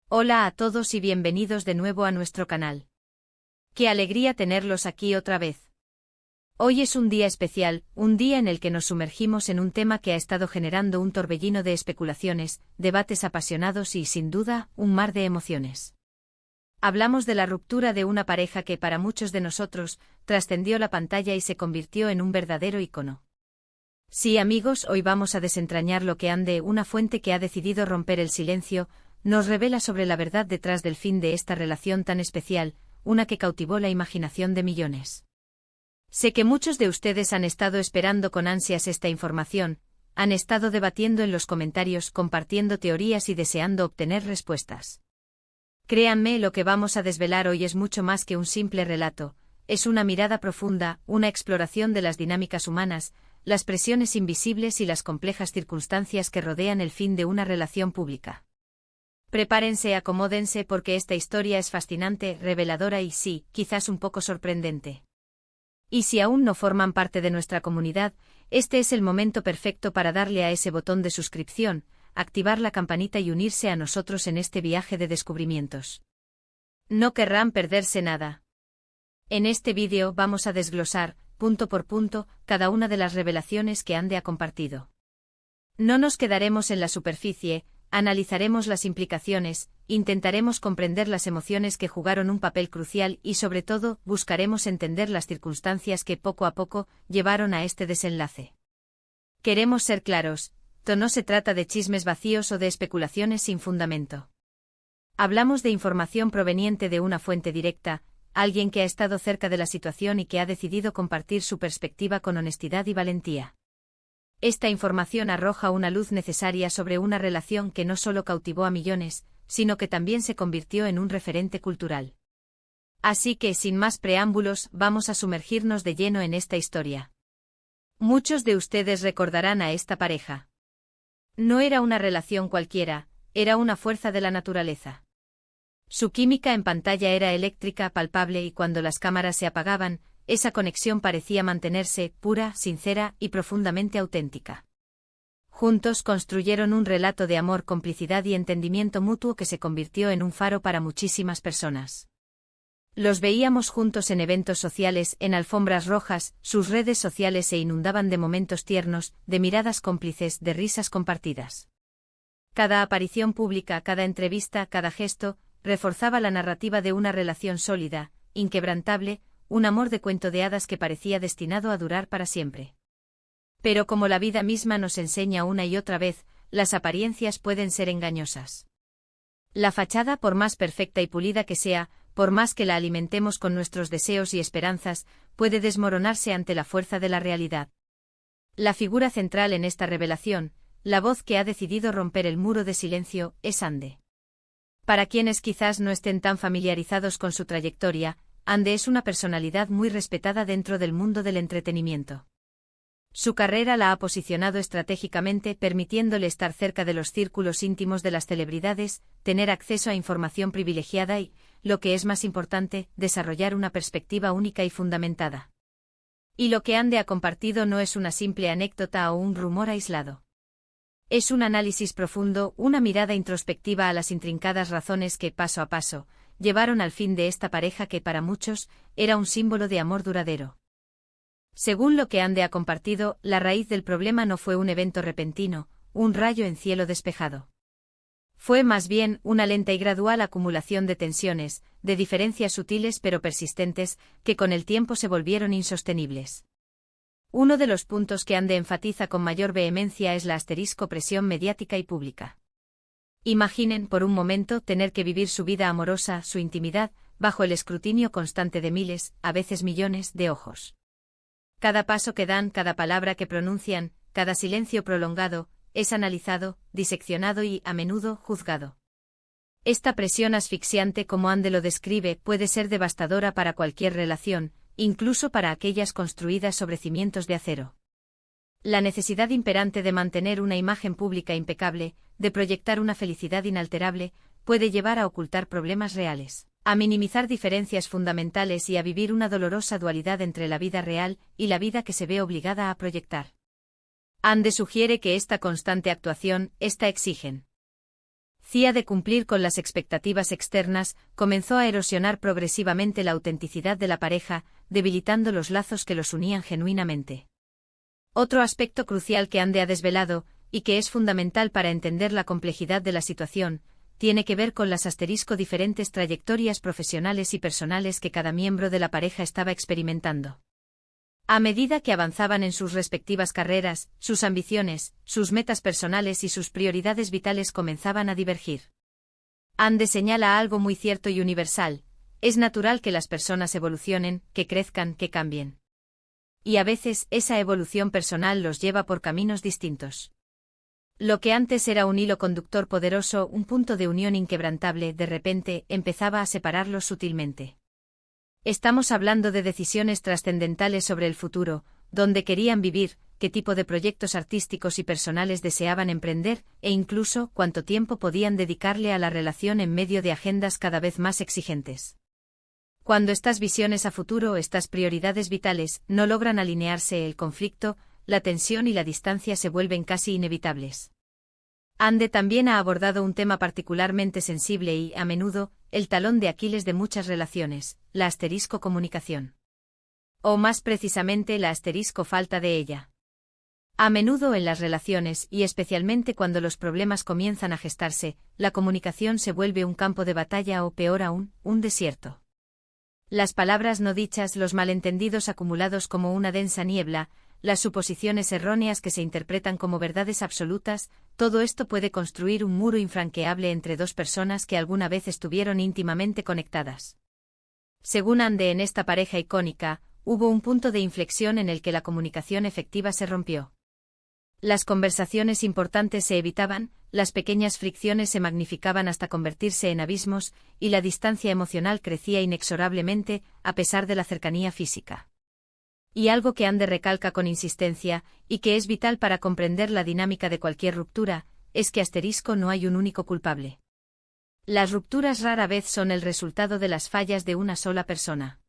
Hola a todos y bienvenidos de nuevo a nuestro canal. Qué alegría tenerlos aquí otra vez. Hoy es un día especial, un día en el que nos sumergimos en un tema que ha estado generando un torbellino de especulaciones, debates apasionados y, sin duda, un mar de emociones. Hablamos de la ruptura de una pareja que para muchos de nosotros trascendió la pantalla y se convirtió en un verdadero ícono. Sí, amigos, hoy vamos a desentrañar lo que ande una fuente que ha decidido romper el silencio, nos revela sobre la verdad detrás del fin de esta relación tan especial, una que cautivó la imaginación de millones. Sé que muchos de ustedes han estado esperando con ansias esta información, han estado debatiendo en los comentarios, compartiendo teorías y deseando obtener respuestas. Créanme, lo que vamos a desvelar hoy es mucho más que un simple relato, es una mirada profunda, una exploración de las dinámicas humanas, las presiones invisibles y las complejas circunstancias que rodean el fin de una relación pública. Prepárense, acomódense porque esta historia es fascinante, reveladora y sí, quizás un poco sorprendente. Y si aún no forman parte de nuestra comunidad, este es el momento perfecto para darle a ese botón de suscripción, activar la campanita y unirse a nosotros en este viaje de descubrimientos. No querrán perderse nada. En este vídeo vamos a desglosar, punto por punto, cada una de las revelaciones que Ande ha compartido. No nos quedaremos en la superficie, analizaremos las implicaciones, intentaremos comprender las emociones que jugaron un papel crucial y sobre todo, buscaremos entender las circunstancias que poco a poco llevaron a este desenlace. Queremos ser claros, esto no se trata de chismes vacíos o de especulaciones sin fundamento. Hablamos de información proveniente de una fuente directa, alguien que ha estado cerca de la situación y que ha decidido compartir su perspectiva con honestidad y valentía. Esta información arroja una luz necesaria sobre una relación que no solo cautivó a millones, sino que también se convirtió en un referente cultural. Así que, sin más preámbulos, vamos a sumergirnos de lleno en esta historia. Muchos de ustedes recordarán a esta pareja. No era una relación cualquiera, era una fuerza de la naturaleza. Su química en pantalla era eléctrica, palpable y cuando las cámaras se apagaban, esa conexión parecía mantenerse pura, sincera y profundamente auténtica. Juntos construyeron un relato de amor, complicidad y entendimiento mutuo que se convirtió en un faro para muchísimas personas. Los veíamos juntos en eventos sociales, en alfombras rojas, sus redes sociales se inundaban de momentos tiernos, de miradas cómplices, de risas compartidas. Cada aparición pública, cada entrevista, cada gesto, reforzaba la narrativa de una relación sólida, inquebrantable, un amor de cuento de hadas que parecía destinado a durar para siempre. Pero como la vida misma nos enseña una y otra vez, las apariencias pueden ser engañosas. La fachada, por más perfecta y pulida que sea, por más que la alimentemos con nuestros deseos y esperanzas, puede desmoronarse ante la fuerza de la realidad. La figura central en esta revelación, la voz que ha decidido romper el muro de silencio, es Ande. Para quienes quizás no estén tan familiarizados con su trayectoria, Ande es una personalidad muy respetada dentro del mundo del entretenimiento. Su carrera la ha posicionado estratégicamente, permitiéndole estar cerca de los círculos íntimos de las celebridades, tener acceso a información privilegiada y, lo que es más importante, desarrollar una perspectiva única y fundamentada. Y lo que Ande ha compartido no es una simple anécdota o un rumor aislado. Es un análisis profundo, una mirada introspectiva a las intrincadas razones que, paso a paso, llevaron al fin de esta pareja que para muchos era un símbolo de amor duradero. Según lo que Ande ha compartido, la raíz del problema no fue un evento repentino, un rayo en cielo despejado. Fue más bien una lenta y gradual acumulación de tensiones, de diferencias sutiles pero persistentes, que con el tiempo se volvieron insostenibles. Uno de los puntos que Ande enfatiza con mayor vehemencia es la asterisco presión mediática y pública. Imaginen por un momento tener que vivir su vida amorosa, su intimidad, bajo el escrutinio constante de miles, a veces millones, de ojos. Cada paso que dan, cada palabra que pronuncian, cada silencio prolongado, es analizado, diseccionado y, a menudo, juzgado. Esta presión asfixiante, como Ande lo describe, puede ser devastadora para cualquier relación, incluso para aquellas construidas sobre cimientos de acero. La necesidad imperante de mantener una imagen pública impecable, de proyectar una felicidad inalterable, puede llevar a ocultar problemas reales, a minimizar diferencias fundamentales y a vivir una dolorosa dualidad entre la vida real y la vida que se ve obligada a proyectar. Ande sugiere que esta constante actuación, esta exigen Cía de cumplir con las expectativas externas, comenzó a erosionar progresivamente la autenticidad de la pareja, debilitando los lazos que los unían genuinamente. Otro aspecto crucial que Ande ha desvelado, y que es fundamental para entender la complejidad de la situación, tiene que ver con las diferentes trayectorias profesionales y personales que cada miembro de la pareja estaba experimentando. A medida que avanzaban en sus respectivas carreras, sus ambiciones, sus metas personales y sus prioridades vitales comenzaban a divergir. Ande señala algo muy cierto y universal: es natural que las personas evolucionen, que crezcan, que cambien. Y a veces esa evolución personal los lleva por caminos distintos. Lo que antes era un hilo conductor poderoso, un punto de unión inquebrantable, de repente empezaba a separarlos sutilmente. Estamos hablando de decisiones trascendentales sobre el futuro, dónde querían vivir, qué tipo de proyectos artísticos y personales deseaban emprender, e incluso cuánto tiempo podían dedicarle a la relación en medio de agendas cada vez más exigentes. Cuando estas visiones a futuro, estas prioridades vitales, no logran alinearse, el conflicto, la tensión y la distancia se vuelven casi inevitables. Ande también ha abordado un tema particularmente sensible y, a menudo, el talón de Aquiles de muchas relaciones, la comunicación. O más precisamente la falta de ella. A menudo en las relaciones, y especialmente cuando los problemas comienzan a gestarse, la comunicación se vuelve un campo de batalla o, peor aún, un desierto. Las palabras no dichas, los malentendidos acumulados como una densa niebla, las suposiciones erróneas que se interpretan como verdades absolutas, todo esto puede construir un muro infranqueable entre dos personas que alguna vez estuvieron íntimamente conectadas. Según Ande, en esta pareja icónica, hubo un punto de inflexión en el que la comunicación efectiva se rompió. Las conversaciones importantes se evitaban, las pequeñas fricciones se magnificaban hasta convertirse en abismos, y la distancia emocional crecía inexorablemente, a pesar de la cercanía física. Y algo que Ande recalca con insistencia, y que es vital para comprender la dinámica de cualquier ruptura, es que no hay un único culpable. Las rupturas rara vez son el resultado de las fallas de una sola persona.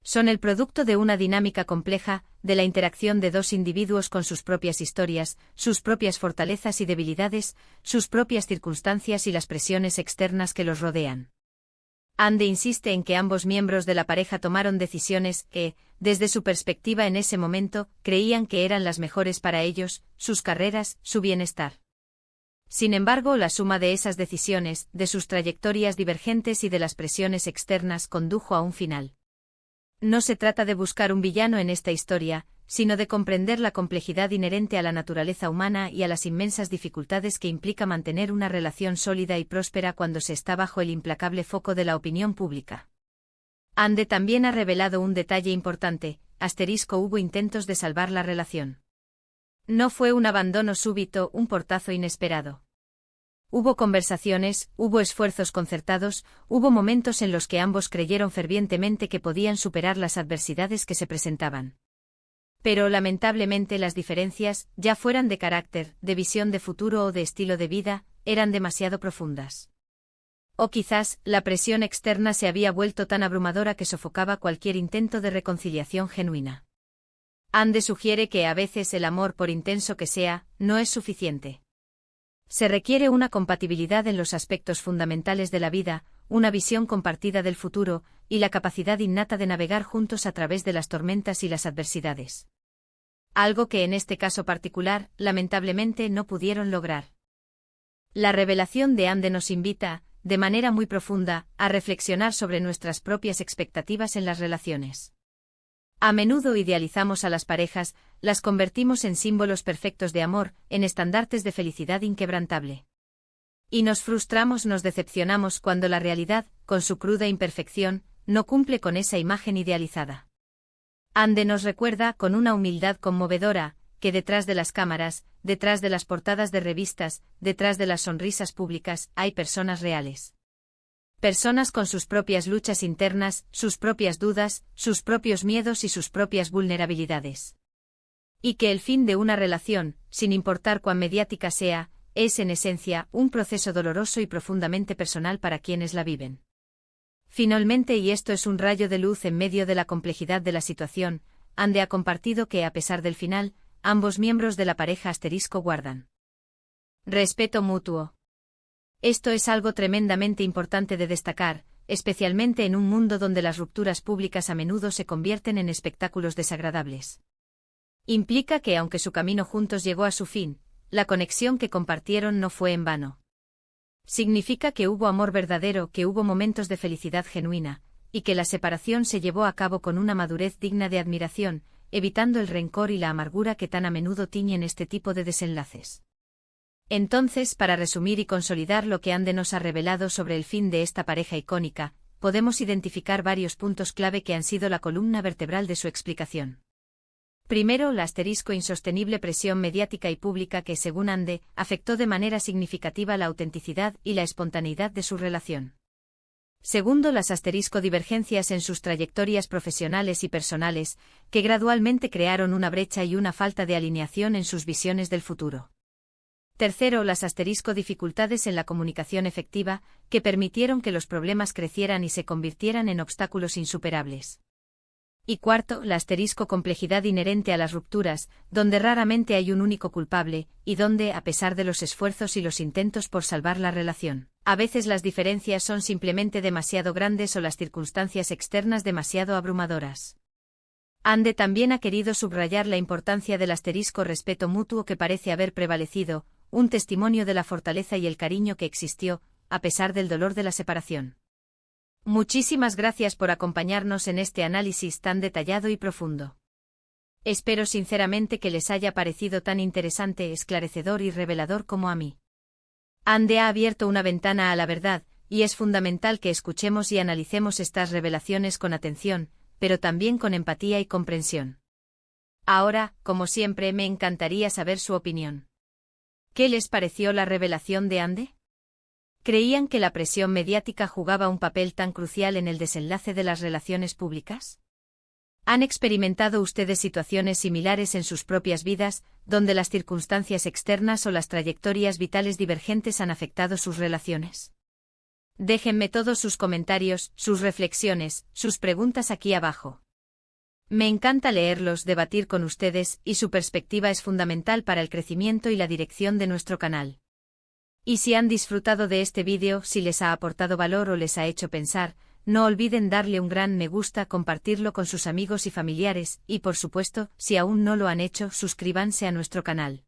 Son el producto de una dinámica compleja, de la interacción de dos individuos con sus propias historias, sus propias fortalezas y debilidades, sus propias circunstancias y las presiones externas que los rodean. Ande insiste en que ambos miembros de la pareja tomaron decisiones que, desde su perspectiva en ese momento, creían que eran las mejores para ellos, sus carreras, su bienestar. Sin embargo, la suma de esas decisiones, de sus trayectorias divergentes y de las presiones externas condujo a un final. No se trata de buscar un villano en esta historia, sino de comprender la complejidad inherente a la naturaleza humana y a las inmensas dificultades que implica mantener una relación sólida y próspera cuando se está bajo el implacable foco de la opinión pública. Ande también ha revelado un detalle importante: hubo intentos de salvar la relación. No fue un abandono súbito, un portazo inesperado. Hubo conversaciones, hubo esfuerzos concertados, hubo momentos en los que ambos creyeron fervientemente que podían superar las adversidades que se presentaban. Pero lamentablemente las diferencias, ya fueran de carácter, de visión de futuro o de estilo de vida, eran demasiado profundas. O quizás, la presión externa se había vuelto tan abrumadora que sofocaba cualquier intento de reconciliación genuina. Ande sugiere que a veces el amor, por intenso que sea, no es suficiente. Se requiere una compatibilidad en los aspectos fundamentales de la vida, una visión compartida del futuro, y la capacidad innata de navegar juntos a través de las tormentas y las adversidades. Algo que en este caso particular, lamentablemente, no pudieron lograr. La revelación de Ande nos invita, de manera muy profunda, a reflexionar sobre nuestras propias expectativas en las relaciones. A menudo idealizamos a las parejas, las convertimos en símbolos perfectos de amor, en estandartes de felicidad inquebrantable. Y nos frustramos, nos decepcionamos cuando la realidad, con su cruda imperfección, no cumple con esa imagen idealizada. Ande nos recuerda, con una humildad conmovedora, que detrás de las cámaras, detrás de las portadas de revistas, detrás de las sonrisas públicas, hay personas reales. Personas con sus propias luchas internas, sus propias dudas, sus propios miedos y sus propias vulnerabilidades. Y que el fin de una relación, sin importar cuán mediática sea, es en esencia un proceso doloroso y profundamente personal para quienes la viven. Finalmente, y esto es un rayo de luz en medio de la complejidad de la situación, Ande ha compartido que, a pesar del final, ambos miembros de la pareja guardan respeto mutuo. Esto es algo tremendamente importante de destacar, especialmente en un mundo donde las rupturas públicas a menudo se convierten en espectáculos desagradables. Implica que aunque su camino juntos llegó a su fin, la conexión que compartieron no fue en vano. Significa que hubo amor verdadero, que hubo momentos de felicidad genuina, y que la separación se llevó a cabo con una madurez digna de admiración, evitando el rencor y la amargura que tan a menudo tiñen este tipo de desenlaces. Entonces, para resumir y consolidar lo que Ande nos ha revelado sobre el fin de esta pareja icónica, podemos identificar varios puntos clave que han sido la columna vertebral de su explicación. Primero, la insostenible presión mediática y pública que, según Ande, afectó de manera significativa la autenticidad y la espontaneidad de su relación. Segundo, las divergencias en sus trayectorias profesionales y personales, que gradualmente crearon una brecha y una falta de alineación en sus visiones del futuro. Tercero, las dificultades en la comunicación efectiva, que permitieron que los problemas crecieran y se convirtieran en obstáculos insuperables. Y cuarto, la complejidad inherente a las rupturas, donde raramente hay un único culpable, y donde, a pesar de los esfuerzos y los intentos por salvar la relación, a veces las diferencias son simplemente demasiado grandes o las circunstancias externas demasiado abrumadoras. Ande también ha querido subrayar la importancia del respeto mutuo que parece haber prevalecido, un testimonio de la fortaleza y el cariño que existió, a pesar del dolor de la separación. Muchísimas gracias por acompañarnos en este análisis tan detallado y profundo. Espero sinceramente que les haya parecido tan interesante, esclarecedor y revelador como a mí. Ande ha abierto una ventana a la verdad, y es fundamental que escuchemos y analicemos estas revelaciones con atención, pero también con empatía y comprensión. Ahora, como siempre, me encantaría saber su opinión. ¿Qué les pareció la revelación de Ande? ¿Creían que la presión mediática jugaba un papel tan crucial en el desenlace de las relaciones públicas? ¿Han experimentado ustedes situaciones similares en sus propias vidas, donde las circunstancias externas o las trayectorias vitales divergentes han afectado sus relaciones? Déjenme todos sus comentarios, sus reflexiones, sus preguntas aquí abajo. Me encanta leerlos, debatir con ustedes, y su perspectiva es fundamental para el crecimiento y la dirección de nuestro canal. Y si han disfrutado de este vídeo, si les ha aportado valor o les ha hecho pensar, no olviden darle un gran me gusta, compartirlo con sus amigos y familiares, y por supuesto, si aún no lo han hecho, suscríbanse a nuestro canal.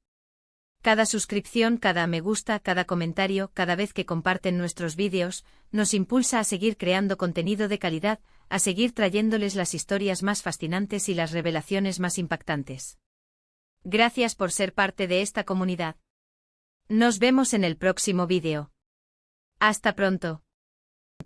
Cada suscripción, cada me gusta, cada comentario, cada vez que comparten nuestros vídeos, nos impulsa a seguir creando contenido de calidad, a seguir trayéndoles las historias más fascinantes y las revelaciones más impactantes. Gracias por ser parte de esta comunidad. Nos vemos en el próximo vídeo. Hasta pronto.